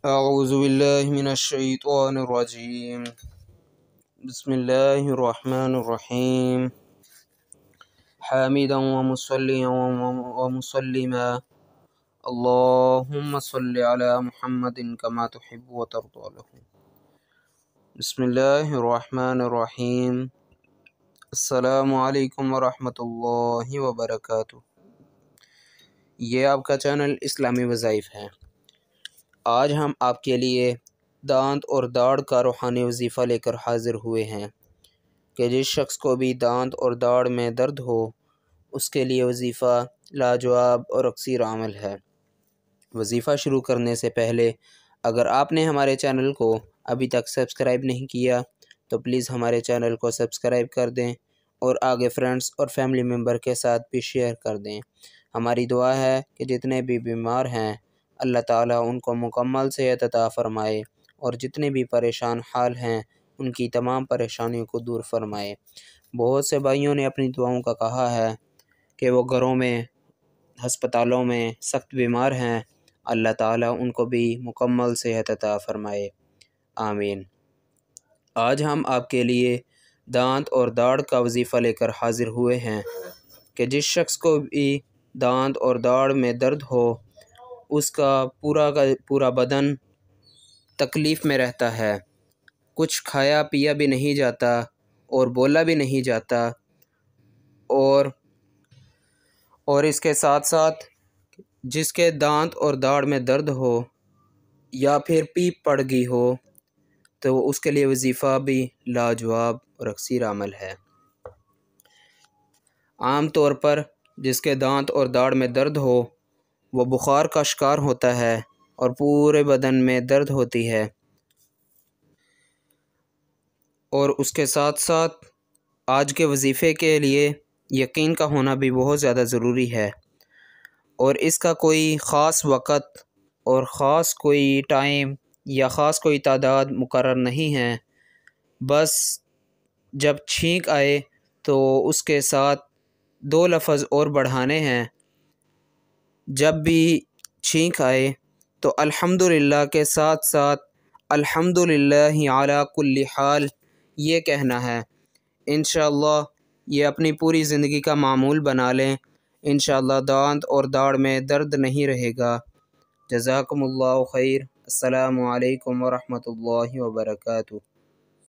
اعوذ باللہ من الشیطان الرجیم بسم اللہ الرحمن الرحیم حامدا ومصلیا ومسلما اللہم صل علی محمد کما تحب وترضى له بسم اللہ الرحمن الرحیم السلام علیکم ورحمۃ اللہ وبرکاتہ۔ یہ آپ کا چینل اسلامی وظائف ہے۔ آج ہم آپ کے لیے دانت اور داڑھ کا روحانی وظیفہ لے کر حاضر ہوئے ہیں کہ جس شخص کو بھی دانت اور داڑھ میں درد ہو اس کے لیے وظیفہ لاجواب اور اکثیر عمل ہے۔ وظیفہ شروع کرنے سے پہلے اگر آپ نے ہمارے چینل کو ابھی تک سبسکرائب نہیں کیا تو پلیز ہمارے چینل کو سبسکرائب کر دیں اور آگے فرینڈز اور فیملی ممبر کے ساتھ بھی شیئر کر دیں۔ ہماری دعا ہے کہ جتنے بھی بیمار ہیں اللہ تعالیٰ ان کو مکمل صحت عطا فرمائے اور جتنے بھی پریشان حال ہیں ان کی تمام پریشانیوں کو دور فرمائے۔ بہت سے بھائیوں نے اپنی دعاؤں کا کہا ہے کہ وہ گھروں میں ہسپتالوں میں سخت بیمار ہیں، اللہ تعالیٰ ان کو بھی مکمل صحت عطا فرمائے، آمین۔ آج ہم آپ کے لیے دانت اور داڑھ کا وظیفہ لے کر حاضر ہوئے ہیں کہ جس شخص کو بھی دانت اور داڑھ میں درد ہو اس کا پورا بدن تکلیف میں رہتا ہے، کچھ کھایا پیا بھی نہیں جاتا اور بولا بھی نہیں جاتا، اور اس کے ساتھ ساتھ جس کے دانت اور داڑھ میں درد ہو یا پھر پیپ پڑ گئی ہو تو اس کے لیے وظیفہ بھی لاجواب اور اکثیر عمل ہے۔ عام طور پر جس کے دانت اور داڑھ میں درد ہو وہ بخار کا شکار ہوتا ہے اور پورے بدن میں درد ہوتی ہے، اور اس کے ساتھ ساتھ آج کے وظیفے کے لیے یقین کا ہونا بھی بہت زیادہ ضروری ہے، اور اس کا کوئی خاص وقت اور خاص کوئی ٹائم یا خاص کوئی تعداد مقرر نہیں ہے، بس جب چھینک آئے تو اس کے ساتھ 2 لفظ اور بڑھانے ہیں۔ جب بھی چھینک آئے تو الحمدللہ کے ساتھ ساتھ الحمدللہ علی کل حال یہ کہنا ہے۔ انشاءاللہ یہ اپنی پوری زندگی کا معمول بنا لیں، انشاءاللہ دانت اور داڑھ میں درد نہیں رہے گا۔ جزاکم اللہ خیر۔ السلام علیکم ورحمۃ اللہ وبرکاتہ۔